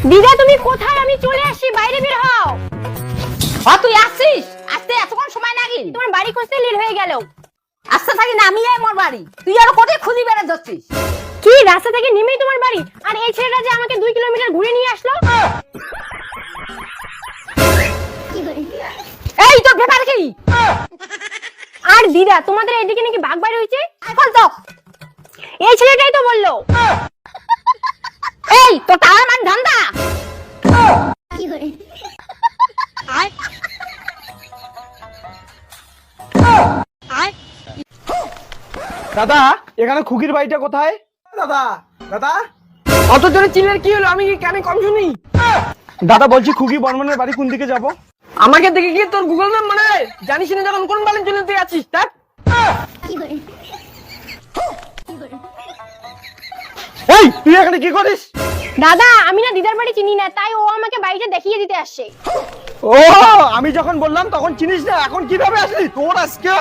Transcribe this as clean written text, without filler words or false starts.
দিদা তুমি কোথায়? আমি চলে আসি, বাইরে বের হও। তুই আসছিস? আসতে এতক্ষণ সময় নাকি? তোমার বাড়ি খুঁজতে লেট হয়ে গেল। আসতে থাকি না আমি মোর বাড়ি, তুই আর কোটে খুঁজি বেড়ে যাচ্ছিস। কি রাস্তা থেকে নেমেই তোমার বাড়ি? আর এই ছেলেটা যে আমাকে 2 কিলোমিটার ঘুরে নিয়ে আসলো। এই তোর ব্যাপার কি? আর দিদা তোমাদের এদিকে নাকি বাঘ বাইরে হয়েছে। এখন তো এই ছেলেটাই তো বললো। এই তো টাওয়ার মান ধান্দা। দাদা এখানে খুকির বাড়িটা কোথায়? দাদা দাদা অত জোরে চিলের কি হলো? আমি কি কানে কম শুনি? দাদা বলছি খুকি বর্মনের বাড়ি কোন দিকে যাব? আমাকে দেখে কি তোর গুগল ম্যাপ মনে হয়? জানিস না যখন কোন বাড়ির জন্য তুই আছিস? দেখ এই তুই এখানে কি করিস? দাদা আমি না দিদার বাড়ি চিনি না, তাই ও আমাকে বাড়িটা দেখিয়ে দিতে আসছে। ও আমি যখন বললাম তখন চিনিস না, এখন কিভাবে আসলি? তোর আজকে